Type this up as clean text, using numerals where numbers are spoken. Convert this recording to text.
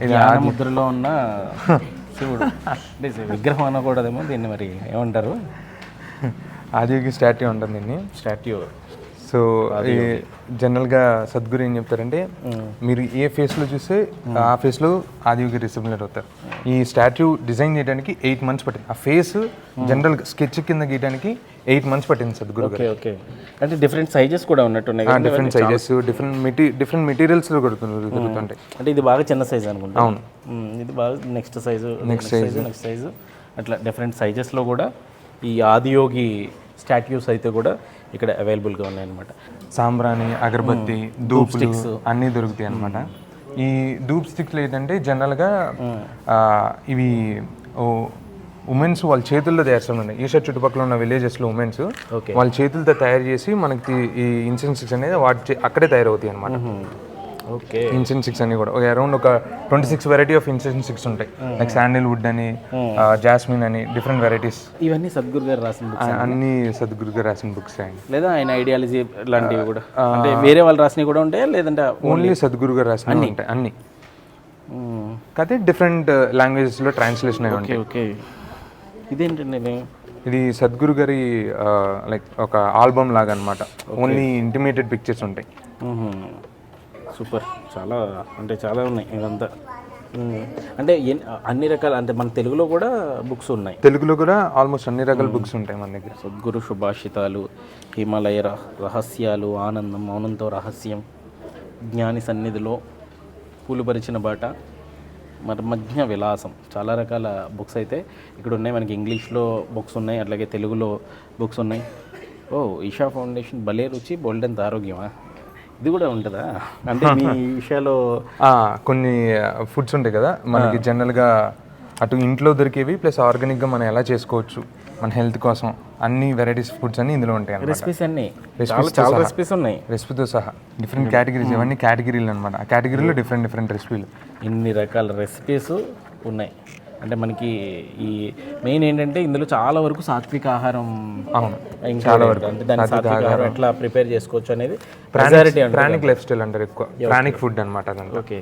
ఇది ముద్రలో ఉన్న శివుడు అంటే విగ్రహం అనకూడదేమో దీన్ని, మరి ఏమంటారు? ఆదియోగి స్టాట్యూ ఉంటుంది దీన్ని, స్టాట్యూ. సో ఈ జనరల్గా సద్గురు ఏం చెప్తారంటే, మీరు ఏ ఫేస్లో చూస్తే ఆ ఫేస్లో ఆదియోగి రిసిమిలర్ అవుతారు. ఈ స్టాట్యూ డిజైన్ చేయడానికి 8 months పట్టింది. ఆ ఫేస్ జనరల్ స్కెచ్ కింద గీయడానికి 8 months పట్టింది సద్గురు గారు. ఓకే. అంటే డిఫరెంట్ సైజెస్ కూడా ఉన్నట్టున్నాయి, డిఫరెంట్ సైజెస్, డిఫరెంట్ మెటీరియల్స్లో దొరుకుతుంటాయి. అంటే ఇది బాగా చిన్న సైజ్ అనుకుంటా. అవును, ఇది బాగా నెక్స్ట్ సైజు అట్లా డిఫరెంట్ సైజెస్లో కూడా ఈ ఆదియోగి స్టాట్యూస్ అయితే కూడా ఇక్కడ అవైలబుల్గా ఉన్నాయన్నమాట. సాంబ్రాణి, అగరబత్తి, ధూప్ స్టిక్స్ అన్నీ దొరుకుతాయి అనమాట. ఈ ధూప్ స్టిక్స్లు ఏంటంటే జనరల్గా ఇవి ఉమెన్స్ వాళ్ళ చేతుల్లో తయారు చేస్తున్నారు. ఈషా చుట్టుపక్కల ఉన్న విలేజెస్లో ఉమెన్స్ వాళ్ళ చేతులతో తయారు చేసి మనకి ఈ ఇన్సెన్స్ స్టిక్స్ అనేది అక్కడే తయారవుతాయి అనమాట. ఓకే. ఇన్సెన్స్ స్టిక్స్ అన్ని కూడా అరౌండ్ ఒక 26 వెరైటీ ఆఫ్ ఇన్సెన్స్ స్టిక్స్ ఉంటాయి. లైక్ శాండిల్ వుడ్ అని, జాస్మిన్ అని, డిఫరెంట్ వెరైటీస్. ఇవన్నీ సద్గురు గారు రాసిన బుక్స్, అన్ని సద్గురు గారు రాసిన బుక్స్ లేదా ఆయన ఐడియాలజీ లాంటివి కూడా, అంటే వేరే వాళ్ళు రాసినవి కూడా ఉంటాయా లేదంటే ఓన్లీ సద్గురు గారు రాసినవి ఉంటాయి అన్ని. కాకపోతే డిఫరెంట్ లాంగ్వేజెస్లో ట్రాన్స్లేషన్ అయి ఉంటాయి. ఓకే. ఇదేంటండి? ఇది సద్గురు గారి లైక్ ఒక ఆల్బమ్ లాగా అనమాట. ఓన్లీ ఇంటిమేటెడ్ పిక్చర్స్ ఉంటాయి. సూపర్. చాలా ఉన్నాయి ఇదంతా. అంటే అన్ని రకాల, అంటే మన తెలుగులో కూడా బుక్స్ ఉన్నాయి. తెలుగులో కూడా ఆల్మోస్ట్ అన్ని రకాల బుక్స్ ఉంటాయి మన దగ్గర. సద్గురు సుభాషితాలు, హిమాలయ రహస్యాలు, ఆనందం, మౌనంతో రహస్యం, జ్ఞాని సన్నిధిలో, పూలుపరిచిన బాట, మర్మజ్ఞ విలాసం, చాలా రకాల బుక్స్ అయితే ఇక్కడ ఉన్నాయి. మనకి ఇంగ్లీష్లో బుక్స్ ఉన్నాయి, అట్లాగే తెలుగులో బుక్స్ ఉన్నాయి. ఈషా ఫౌండేషన్ భలే రుచి బోల్డెంత ఆరోగ్యమా, ఇది కూడా ఉంటుందా? అంటే మీ విషయాలు కొన్ని ఫుడ్స్ ఉంటాయి కదా మనకి జనరల్గా, అటు ఇంట్లో దొరికేవి ప్లస్ ఆర్గానిక్గా మనం ఎలా చేసుకోవచ్చు మన హెల్త్ కోసం, అన్ని వెరైటీస్ ఫుడ్స్ అన్ని ఇందులో ఉంటాయి. రెసిపీస్ అన్ని చాలా రెసిపీస్ ఉన్నాయి, రెసిపీతో సహా డిఫరెంట్ కేటగిరీస్. ఇవన్నీ కేటగిరీలు అనమాట. ఆ కేటగిరీలో డిఫరెంట్ రెసిపీలు, ఇన్ని రకాల రెసిపీస్ ఉన్నాయి. అంటే మనకి ఈ మెయిన్ ఏంటంటే ఇందులో చాలా వరకు సాత్విక ఆహారం. అవును, చాలా వరకు. అంటే దాని సాత్విక ఆహారం ఎట్లా ప్రిపేర్ చేసుకోవచ్చు అనేది ప్రాణిక్ లైఫ్ స్టైల్ అంటారు ఎక్కువ. ప్రాణిక్ ఫుడ్ అనమాట అదంతా. ఓకే.